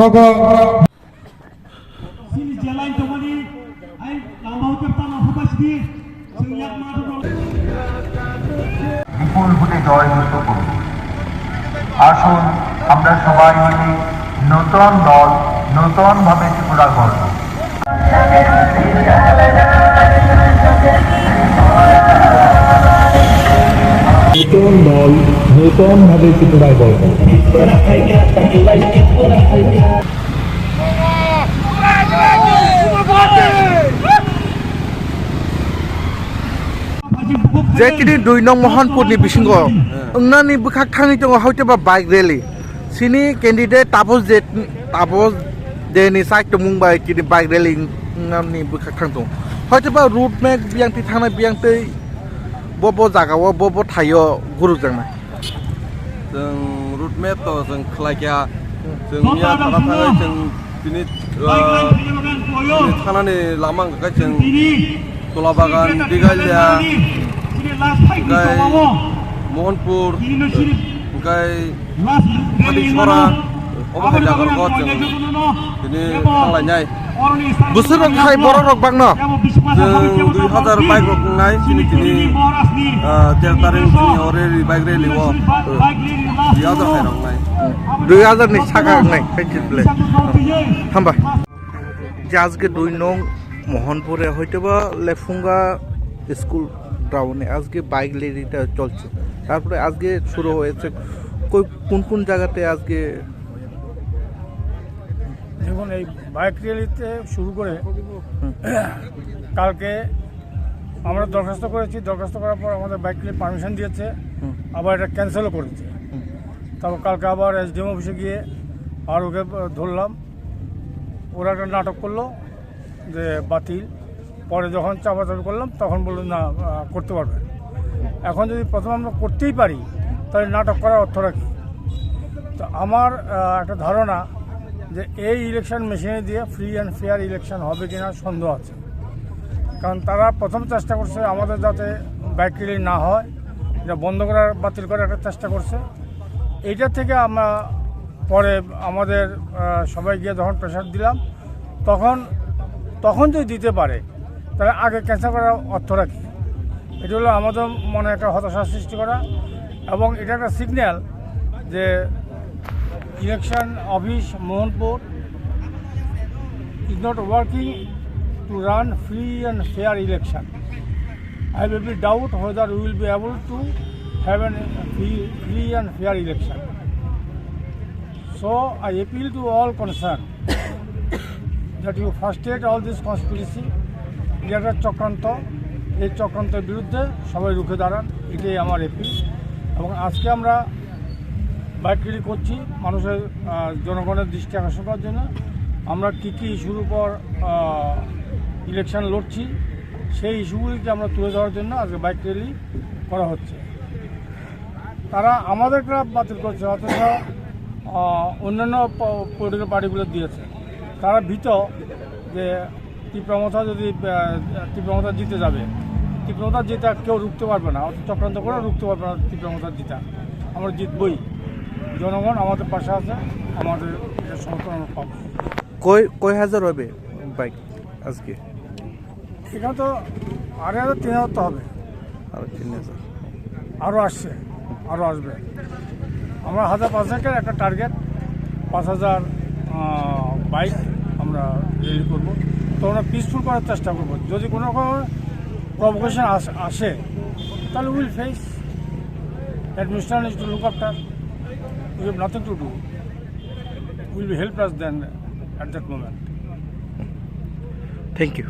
নগর বিপুল ভোটে জয়যুক্ত করব। আসুন আমরা সবাই মিলে নতুন দল নতুন ভাবে ত্রিপুরা গড়ব। নতুন দল নতুন ভাবে ত্রিপুরায় গড়ব। जेखिनि 2 नं महनपुरनि बिसिंगो अंनानि बुखाक थांनि दङ हयतोबा बाइक रेली सिनि कैंडिडेट तापस देनि साइड मुंबाइ किनि बाइक रेली अंनानि बुखाक थां दं हयतोबा रूट मेक बियांति थांनाय बियांति बबो जागाव बबो थायो गुरु जोंना जों रूट मेप तो जों खलायखिया जों मिया थाना थाङै जों बिनि थानानै लामा ओंखाय जों तलाबागान दिगालिया Mohanpur, Tipra Motha jagal got ini lainnya. Busur rok khai boro rok bangno. 2000 bike rok ngai sini tertaring sini ore bike rally wo. Ya to khai rok ngai. 2000 ni saka ngai kaitile. Hamba. Jazge 2 nong Mohanpure হয়তোবা Lefunga school গ্রাউন্ডে আজকে bike র্যালিটা চলছে তারপরে আজকে শুরু হয়েছে কোন কোন জায়গাতে আজকে দেখুন এই বাইক র্যালিতে শুরু করে কালকে আমরা দরখাস্ত করেছি দরখাস্ত করার পর আমাদের বাইক র্যালি পারমিশন দিয়েছে আবার এটা ক্যান্সেলও করেছে তারপর কালকে আবার এসডিএম অফিসে গিয়ে আর ওকে ধরলাম ওরা একটা নাটক করলো যে বাতিল পরে যখন চাপাচাপি করলাম তখন বললো না করতে পারবে এখন যদি প্রথম আমরা করতেই পারি তাহলে নাটক করার অর্থ রাখি তো আমার একটা ধারণা যে এই ইলেকশন মেশিনে দিয়ে ফ্রি অ্যান্ড ফেয়ার ইলেকশন হবে কিনা সন্দেহ আছে কারণ তারা প্রথম চেষ্টা করছে আমাদের যাতে বাইক র্যালি না হয় এটা বন্ধ করার বাতিল করার একটা চেষ্টা করছে এইটার থেকে আমরা পরে আমাদের সবাই গিয়ে যখন প্রেশার দিলাম তখন যদি দিতে পারে তাহলে আগে ক্যান্সেল করার অর্থ রাখি এটা হলো আমাদের মনে একটা হতাশার সৃষ্টি করা এবং এটা একটা সিগন্যাল যে election office Mohanpur is not working to run free and fair election I will be doubt whether we will be able to have an free and fair election so I appeal to all concern that you frustrate all this conspiracy এটা চক্রান্ত এই চক্রান্তের বিরুদ্ধে সবাই রুখে দাঁড়ান এটাই আমার এপিল এবং আজকে আমরা বাইক র্যালি করছি মানুষের জনগণের দৃষ্টি আকর্ষণ করার জন্য আমরা কী কী ইস্যুর উপর ইলেকশন লড়ছি সেই ইস্যুগুলিকে আমরা তুলে ধরার জন্য আজকে বাইক র্যালি করা হচ্ছে তারা আমাদের ক্লাব বাতিল করছে অথচ অন্যান্য পলিটিক্যাল পার্টিগুলো দিয়েছে তারা ভীত যে ত্রিপুরা মথা যদি ত্রিপুরা মথা জিতে যাবে ত্রিপুরা মথা জিতা কেউ রুখতে পারবে না চক্রান্ত করে রুখতে পারবে না ত্রিপুরা মথা জিতা আমরা জিতবই জনগণ আমাদের পাশে আছে আমাদের সমর্থন আমরা পাবো কয় হাজার হবে বাইক আজকে এখানে তো 2,500-3,000 তো হবে আরো 3,000 আরও আসছে আরও আসবে আমরা 1,500-এর একটা টার্গেট 5,000 বাইক আমরা রেডি করবো তো আমরা পিসফুল করার চেষ্টা করবো যদি কোনো রকম প্রভোকেশন আসে তাহলে will face administration is to look after we have nothing to do will be help us then at that moment thank you